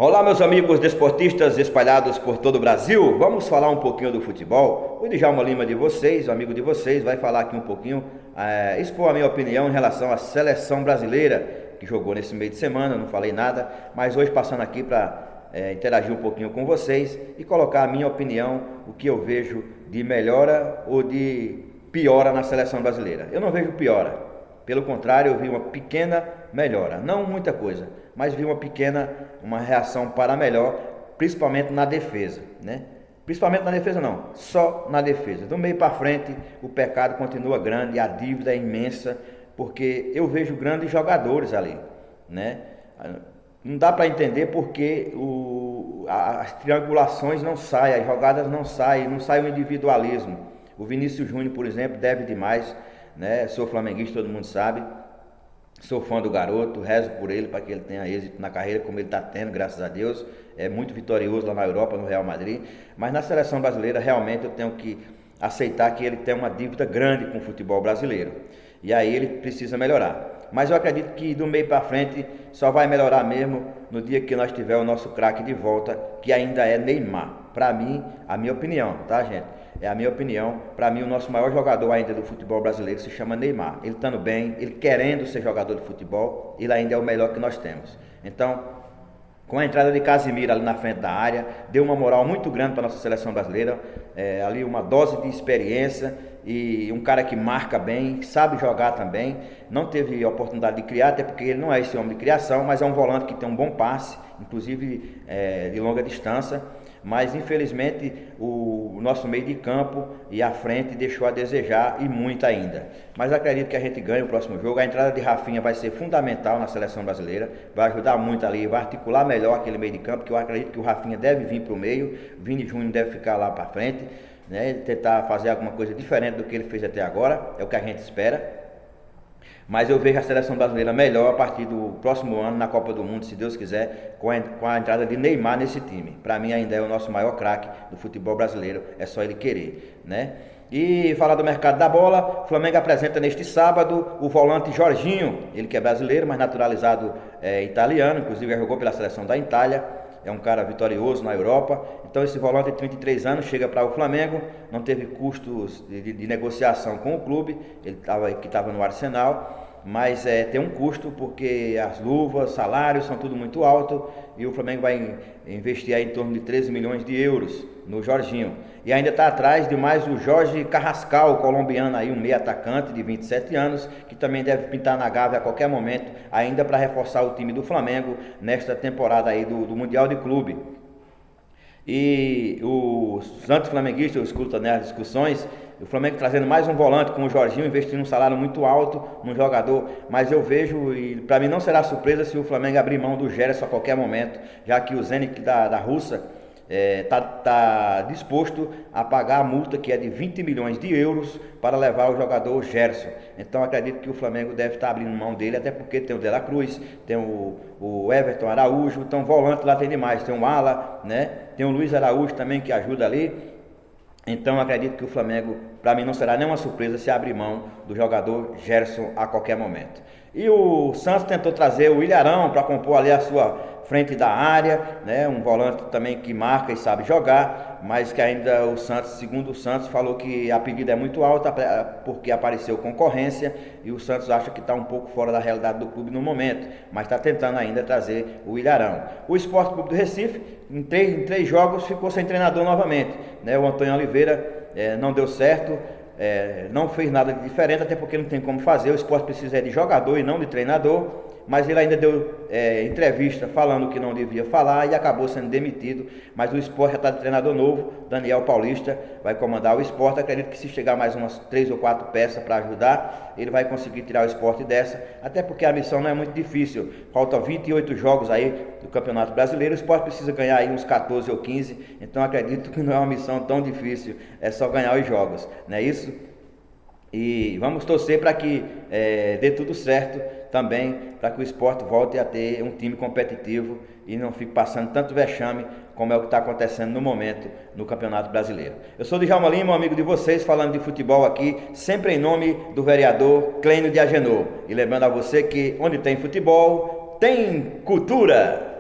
Olá, meus amigos desportistas espalhados por todo o Brasil. Vamos falar um pouquinho do futebol. O Djalma Lima de vocês, o amigo de vocês, vai falar aqui um pouquinho, expor a minha opinião em relação à seleção brasileira que jogou nesse meio de semana. Não falei nada, mas hoje passando aqui para interagir um pouquinho com vocês e colocar a minha opinião, o que eu vejo de melhora ou de piora na seleção brasileira. Eu não vejo piora. Pelo contrário, eu vi uma pequena melhora, não muita coisa, mas vi uma reação para melhor, principalmente na defesa, né? Principalmente na defesa não, só na defesa. Do meio para frente, o pecado continua grande, a dívida é imensa, porque eu vejo grandes jogadores ali, né? Não dá para entender porque as triangulações não saem, as jogadas não saem, não sai o individualismo. O Vinícius Júnior, por exemplo, deve demais, né? Sou flamenguista, todo mundo sabe. Sou fã do garoto, rezo por ele para que ele tenha êxito na carreira como ele está tendo, graças a Deus. É muito vitorioso lá na Europa, no Real Madrid. Mas na seleção brasileira, realmente eu tenho que aceitar que ele tem uma dívida grande com o futebol brasileiro. E aí ele precisa melhorar. Mas eu acredito que do meio para frente só vai melhorar mesmo no dia que nós tiver o nosso craque de volta, que ainda é Neymar. Para mim, a minha opinião, tá, gente? É a minha opinião. Para mim, o nosso maior jogador ainda do futebol brasileiro se chama Neymar. Ele estando bem, ele querendo ser jogador de futebol, ele ainda é o melhor que nós temos. Então, com a entrada de Casemiro ali na frente da área, deu uma moral muito grande para a nossa seleção brasileira. Ali uma dose de experiência e um cara que marca bem, sabe jogar também. Não teve a oportunidade de criar, até porque ele não é esse homem de criação, mas é um volante que tem um bom passe, inclusive de longa distância. Mas infelizmente o nosso meio de campo e a frente deixou a desejar e muito ainda. Mas acredito que a gente ganha o próximo jogo. A entrada de Rafinha vai ser fundamental na seleção brasileira, vai ajudar muito ali, vai articular melhor aquele meio de campo, que eu acredito que o Rafinha deve vir para o meio, Vini Júnior deve ficar lá para frente, né? Tentar fazer alguma coisa diferente do que ele fez até agora, é o que a gente espera. Mas eu vejo a seleção brasileira melhor a partir do próximo ano na Copa do Mundo, se Deus quiser, com a entrada de Neymar nesse time. Para mim ainda é o nosso maior craque do futebol brasileiro, é só ele querer, né? E falar do mercado da bola, o Flamengo apresenta neste sábado o volante Jorginho, ele que é brasileiro, mas naturalizado italiano, inclusive já jogou pela seleção da Itália. É um cara vitorioso na Europa. Então esse volante de 33 anos chega para o Flamengo, não teve custos de negociação com o clube, ele que estava no Arsenal, mas tem um custo porque as luvas, salários são tudo muito alto e o Flamengo vai investir aí em torno de 13 milhões de euros no Jorginho. E ainda está atrás de mais o Jorge Carrascal, colombiano aí, um meio atacante de 27 anos, que também deve pintar na Gávea a qualquer momento, ainda para reforçar o time do Flamengo nesta temporada aí do Mundial de Clube. E o Santos Flamenguista, eu escuto, né, as discussões, o Flamengo trazendo mais um volante com o Jorginho, investindo um salário muito alto num jogador, mas eu vejo, e para mim não será surpresa se o Flamengo abrir mão do Gerson a qualquer momento, já que o Zenit da Rússia tá disposto a pagar a multa que é de 20 milhões de euros para levar o jogador Gerson. Então acredito que o Flamengo deve estar abrindo mão dele, até porque tem o De La Cruz, tem o Everton Araújo, então volante lá tem demais, tem o Ala, né? Tem o Luiz Araújo também que ajuda ali. Então acredito que o Flamengo, para mim não será nenhuma surpresa se abrir mão do jogador Gerson a qualquer momento. E o Santos tentou trazer o Ilharão para compor ali a sua frente da área, né? Um volante também que marca e sabe jogar, mas que ainda o Santos, segundo o Santos, falou que a pedida é muito alta porque apareceu concorrência e o Santos acha que está um pouco fora da realidade do clube no momento, mas está tentando ainda trazer o Ilharão. O Sport Clube do Recife, em três jogos, ficou sem treinador novamente, né? O Antônio Oliveira não deu certo. Não fez nada de diferente, até porque não tem como fazer. O esporte precisa de jogador e não de treinador, mas ele ainda deu entrevista falando que não devia falar e acabou sendo demitido. Mas o esporte já está de treinador novo, Daniel Paulista vai comandar o esporte. Acredito que se chegar mais umas 3 ou 4 peças para ajudar, ele vai conseguir tirar o esporte dessa, até porque a missão não é muito difícil. Faltam 28 jogos aí do Campeonato Brasileiro, o esporte precisa ganhar aí uns 14 ou 15, então acredito que não é uma missão tão difícil, é só ganhar os jogos, não é isso? E vamos torcer para que dê tudo certo também, para que o esporte volte a ter um time competitivo e não fique passando tanto vexame como é o que está acontecendo no momento no Campeonato Brasileiro. Eu sou o Djalma Lima, um amigo de vocês, falando de futebol aqui, sempre em nome do vereador Clênio de Agenor. E lembrando a você que onde tem futebol, tem cultura.